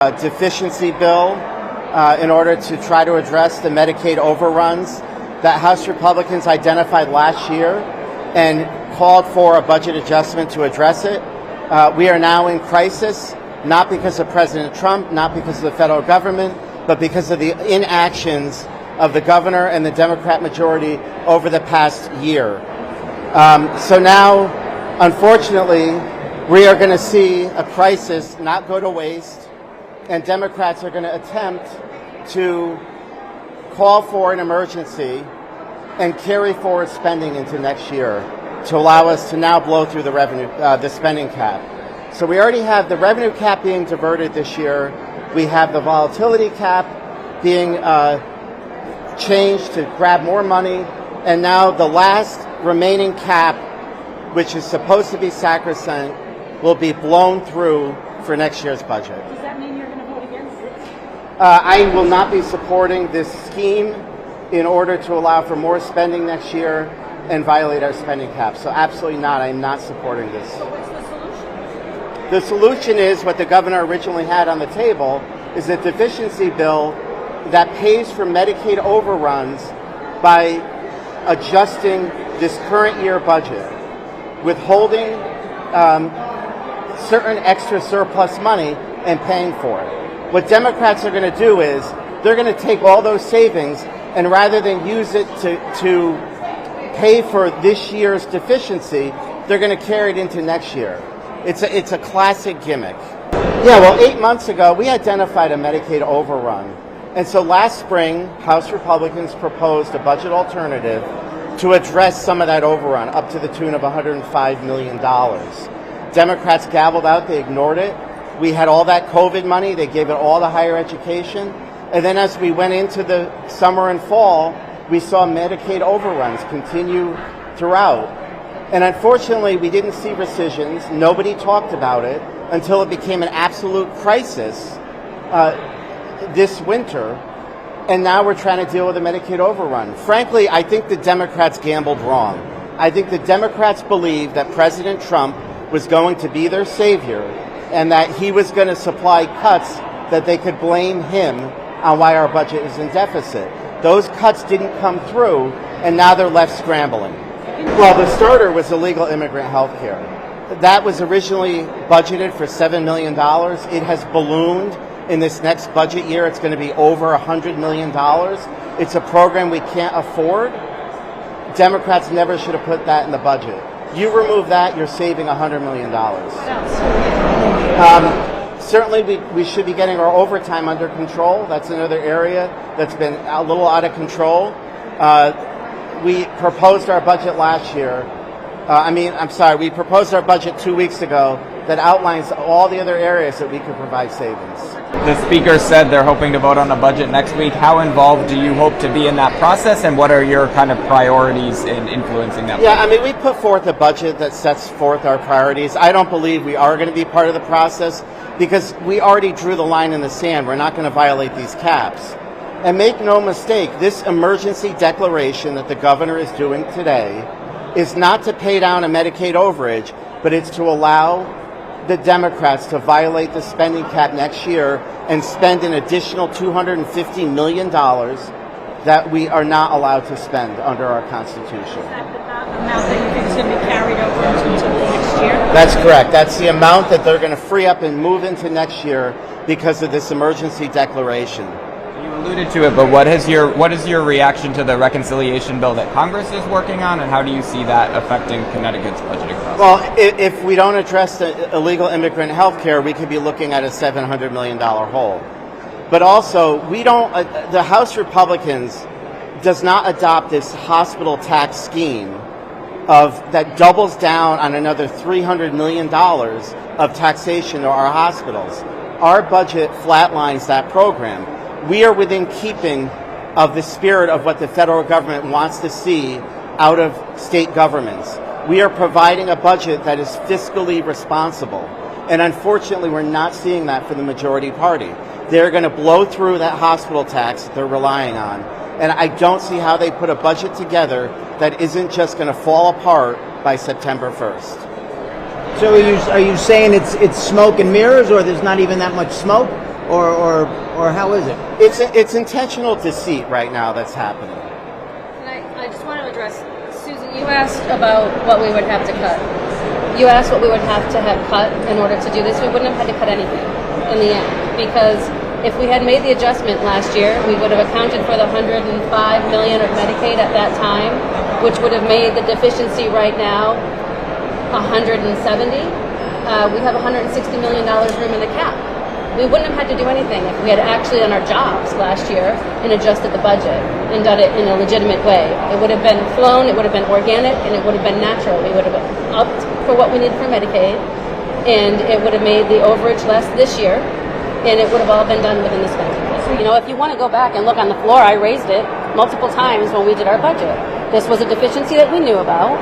Deficiency bill in order to try to address the Medicaid overruns that House Republicans identified last year and called for a budget adjustment to address it. We are now in crisis, not because of President Trump, not because of the federal government, but because of the inactions of the governor and the Democrat majority over the past year. So now, unfortunately, we are going to see a crisis not go to waste, and Democrats are going to attempt to call for an emergency and carry forward spending into next year to allow us to now blow through the spending cap. So we already have the revenue cap being diverted this year. We have the volatility cap being changed to grab more money, and now the last remaining cap, which is supposed to be sacrosanct, will be blown through for next year's budget. Does that mean you're going to vote against it? I will not be supporting this scheme in order to allow for more spending next year and violate our spending cap. So absolutely not. I'm not supporting this. So what's the solution? The solution is what the governor originally had on the table, is a deficiency bill that pays for Medicaid overruns by adjusting this current year budget, withholding certain extra surplus money and paying for it. What Democrats are going to do is they're going to take all those savings, and rather than use it to pay for this year's deficiency, they're going to carry it into next year. It's a classic gimmick. Yeah, well, 8 months ago, we identified a Medicaid overrun. And so last spring, House Republicans proposed a budget alternative to address some of that overrun, up to the tune of $105 million. Democrats gavelled out, they ignored it. We had all that COVID money, they gave it all to higher education. And then as we went into the summer and fall, we saw Medicaid overruns continue throughout. And unfortunately, we didn't see rescissions. Nobody talked about it until it became an absolute crisis this winter. And now we're trying to deal with a Medicaid overrun. Frankly, I think the Democrats gambled wrong. I think the Democrats believed that President Trump was going to be their savior and that he was going to supply cuts that they could blame him on why our budget is in deficit. Those cuts didn't come through, and now they're left scrambling. Well, the starter was illegal immigrant health care. That was originally budgeted for $7 million. It has ballooned. In this next budget year, it's going to be over $100 million. It's a program we can't afford. Democrats never should have put that in the budget. You remove that, you're saving $100 million. Certainly, we should be getting our overtime under control. That's another area that's been a little out of control. We proposed our budget last year. We proposed our budget 2 weeks ago that outlines all the other areas that we could provide savings. The speaker said they're hoping to vote on a budget next week. How involved do you hope to be in that process, and what are your kind of priorities in influencing that? Yeah, we put forth a budget that sets forth our priorities. I don't believe we are going to be part of the process because we already drew the line in the sand. We're not going to violate these caps. And make no mistake, this emergency declaration that the governor is doing today is not to pay down a Medicaid overage, but it's to allow the Democrats to violate the spending cap next year and spend an additional $250 million that we are not allowed to spend under our Constitution. Is that the amount that you think is going to be carried over until next year? That's correct. That's the amount that they're going to free up and move into next year because of this emergency declaration. You alluded to it, but what is your reaction to the reconciliation bill that Congress is working on, and how do you see that affecting Connecticut's budgeting process? Well, if we don't address the illegal immigrant health care, we could be looking at a $700 million hole. But also, the House Republicans does not adopt this hospital tax scheme that doubles down on another $300 million of taxation to our hospitals. Our budget flatlines that program. We are within keeping of the spirit of what the federal government wants to see out of state governments. We are providing a budget that is fiscally responsible. And unfortunately, we're not seeing that for the majority party. They're going to blow through that hospital tax that they're relying on. And I don't see how they put a budget together that isn't just going to fall apart by September 1st. So are you saying it's smoke and mirrors, or there's not even that much smoke? or how is it? It's intentional deceit right now that's happening. I just want to address, Susan, you asked about what we would have to cut. You asked what we would have to have cut in order to do this. We wouldn't have had to cut anything in the end, because if we had made the adjustment last year, we would have accounted for the $105 million of Medicaid at that time, which would have made the deficiency right now 170. We have $160 million room in the cap. We wouldn't have had to do anything if we had actually done our jobs last year and adjusted the budget and done it in a legitimate way. It would have been flown, it would have been organic, and it would have been natural. We would have upped for what we need for Medicaid, and it would have made the overage less this year, and it would have all been done within the spending cap. You know, if you want to go back and look on the floor, I raised it multiple times when we did our budget. This was a deficiency that we knew about,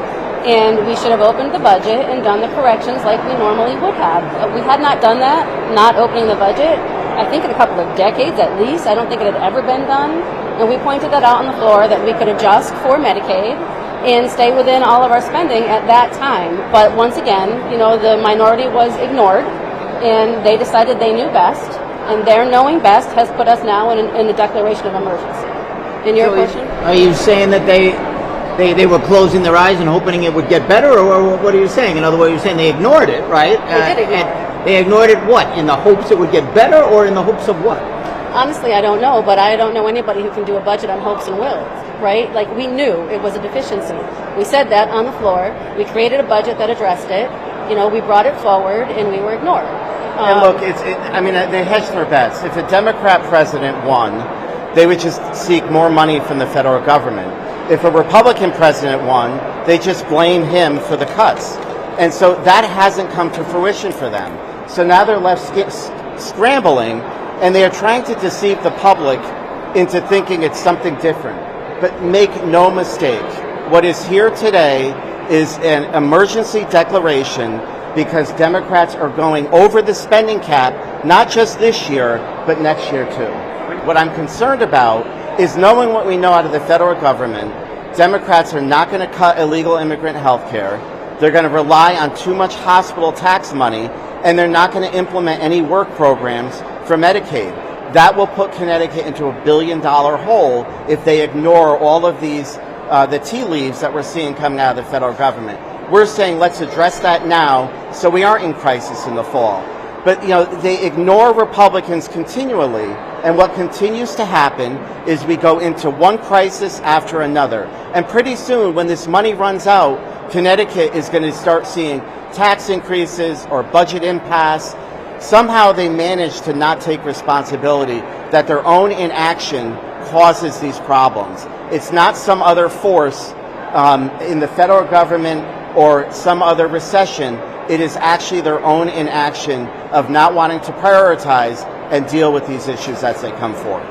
and we should have opened the budget and done the corrections like we normally would have. We had not done that, not opening the budget, I think in a couple of decades at least. I don't think it had ever been done. And we pointed that out on the floor, that we could adjust for Medicaid and stay within all of our spending at that time. But once again, you know, the minority was ignored, and they decided they knew best, and their knowing best has put us now in the declaration of emergency. In your question? Are you saying that they were closing their eyes and hoping it would get better, or what are you saying? In other words, you're saying they ignored it, right? They did ignore it. And they ignored it what? In the hopes it would get better, or in the hopes of what? Honestly, I don't know, but I don't know anybody who can do a budget on hopes and wills, right? Like, we knew it was a deficiency. We said that on the floor. We created a budget that addressed it. You know, we brought it forward, and we were ignored. And look, they hedged their bets. If a Democrat president won, they would just seek more money from the federal government. If a Republican president won, they just blame him for the cuts. And so that hasn't come to fruition for them. So now they're left scrambling, and they are trying to deceive the public into thinking it's something different. But make no mistake, what is here today is an emergency declaration because Democrats are going over the spending cap, not just this year, but next year too. What I'm concerned about is, knowing what we know out of the federal government, Democrats are not going to cut illegal immigrant health care. They're going to rely on too much hospital tax money, and they're not going to implement any work programs for Medicaid. That will put Connecticut into a $1 billion hole if they ignore all of these, the tea leaves that we're seeing coming out of the federal government. We're saying let's address that now so we aren't in crisis in the fall. But, you know, they ignore Republicans continually, and what continues to happen is we go into one crisis after another. And pretty soon, when this money runs out, Connecticut is going to start seeing tax increases or budget impasse. Somehow they manage to not take responsibility that their own inaction causes these problems. It's not some other force in the federal government or some other recession. It is actually their own inaction of not wanting to prioritize and deal with these issues as they come forward.